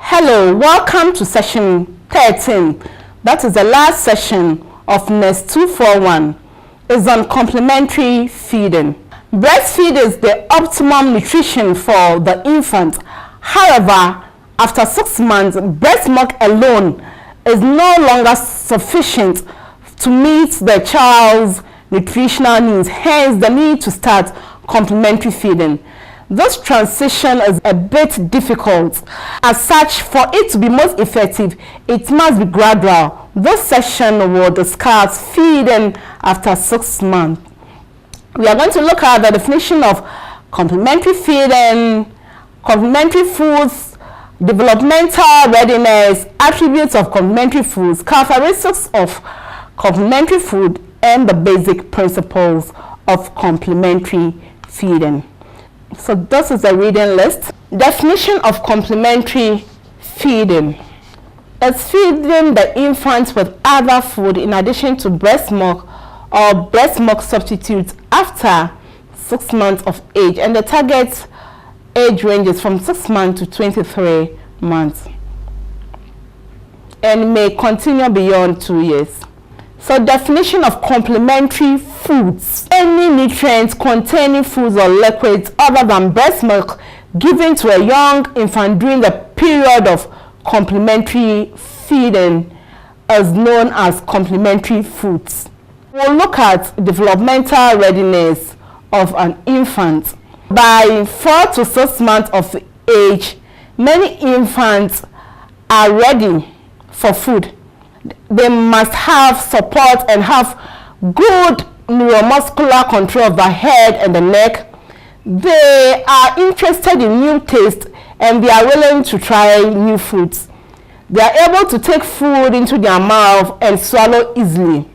Hello, welcome to session 13. That is the last session of Nurs 241. It's on complementary feeding. Breastfeed is the optimum nutrition for the infant. However, after 6 months, breast milk alone is no longer sufficient to meet the child's nutritional needs. Hence, the need to start complementary feeding. This transition is a bit difficult. As such, for it to be most effective, it must be gradual. This session will discuss feeding after 6 months. We are going to look at the definition of complementary feeding, complementary foods, developmental readiness, attributes of complementary foods, characteristics of complementary food, and the basic principles of complementary feeding. So this is the reading list. Definition of complementary feeding. It's feeding the infant with other food in addition to breast milk or breast milk substitutes after 6 months of age, and the target age ranges from 6 months to 23 months and may continue beyond 2 years. So definition of complementary foods: any nutrients containing foods or liquids other than breast milk given to a young infant during the period of complementary feeding is known as complementary foods. We'll look at developmental readiness of an infant. By 4 to 6 months of age, many infants are ready for food. They must have support and have good neuromuscular control of the head and the neck. They are interested in new tastes and they are willing to try new foods. They are able to take food into their mouth and swallow easily.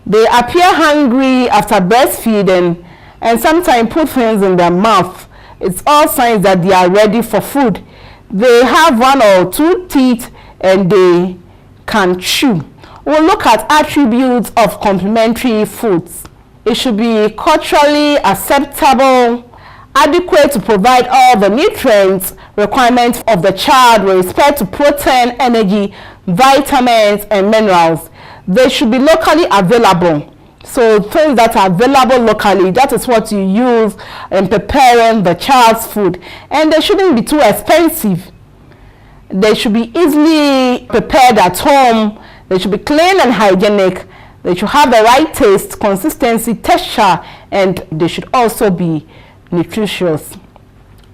They appear hungry after breastfeeding and sometimes put things in their mouth. It's all signs that they are ready for food. They have 1 or 2 teeth and they can chew. We'll look at attributes of complementary foods. It should be culturally acceptable, adequate to provide all the nutrients requirements of the child with respect to protein, energy, vitamins, and minerals. They should be locally available. So things that are available locally, that is what you use in preparing the child's food. And they shouldn't be too expensive. They should be easily prepared at home. They should be clean and hygienic. They should have the right taste, consistency, texture, and they should also be nutritious.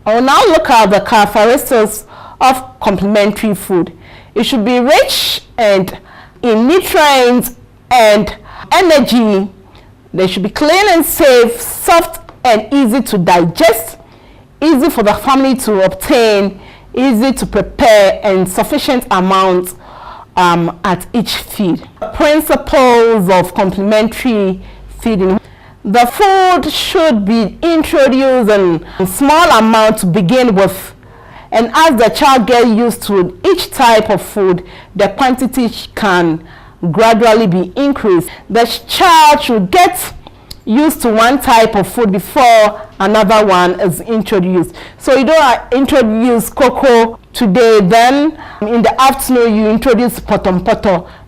I will now look at the characteristics of complementary food. It should be rich and in nutrients and energy. They should be clean and safe, soft and easy to digest, easy for the family to obtain, easy to prepare, and sufficient amount at each feed. Principles of complementary feeding. The food should be introduced in small amount to begin with, and as the child gets used to each type of food, the quantity can gradually be increased. The child should get used to one type of food before another one is introduced. So you don't introduce cocoa today, then in the afternoon you introduce potom.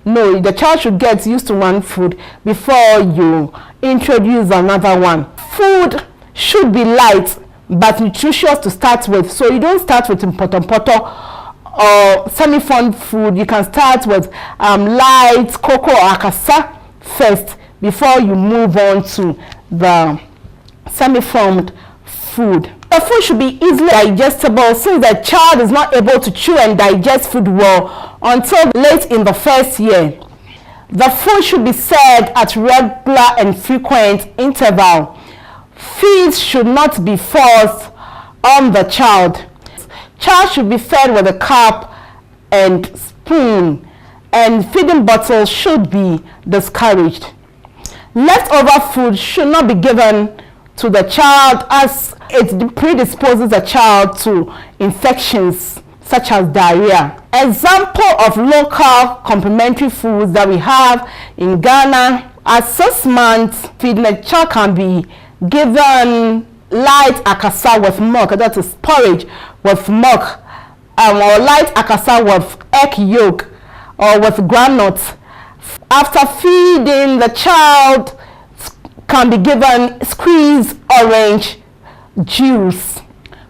No, the child should get used to one food before you introduce another one. Food should be light but nutritious to start with. So you don't start with potom or semi-formed food. You can start with light cocoa or akasa first before you move on to the semi-formed food. The food should be easily digestible since the child is not able to chew and digest food well until late in the first year. The food should be served at regular and frequent interval. Feeds should not be forced on the child. Child should be fed with a cup and spoon, and feeding bottles should be discouraged. Leftover food should not be given to the child as it predisposes the child to infections such as diarrhea. Example of local complementary foods that we have in Ghana: at 6 months, feeding a child can be given light akasa with milk, that is porridge with milk, or light akasa with egg yolk or with groundnuts. After feeding, the child can be given squeezed orange juice.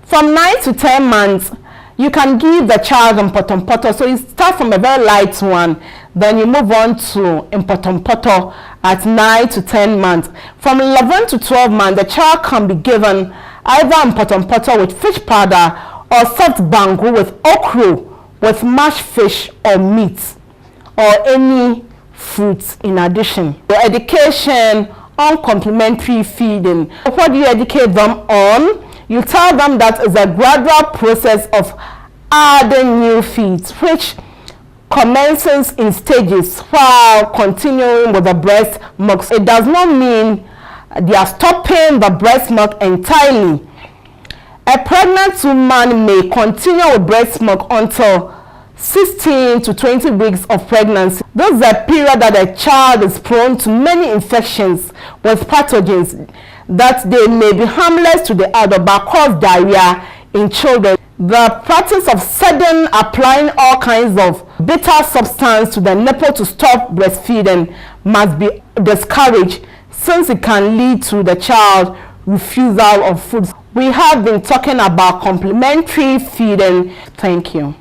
From 9 to 10 months, you can give the child mpotompoto. So you start from a very light one, then you move on to mpotompoto at 9 to 10 months. From 11 to 12 months, the child can be given either mpotompoto with fish powder or soft bangu with okra, with mashed fish or meat, or any fruits in addition. The education on complementary feeding. What do you educate them on? You tell them that it's a gradual process of adding new feeds, which commences in stages while continuing with the breast milk. It does not mean they are stopping the breast milk entirely. A pregnant woman may continue with breast milk until 16 to 20 weeks of pregnancy. This is a period that a child is prone to many infections with pathogens that they may be harmless to the adult but cause diarrhea in children. The practice of sudden applying all kinds of bitter substance to the nipple to stop breastfeeding must be discouraged, since it can lead to the child refusal of food. We have been talking about complementary feeding. Thank you.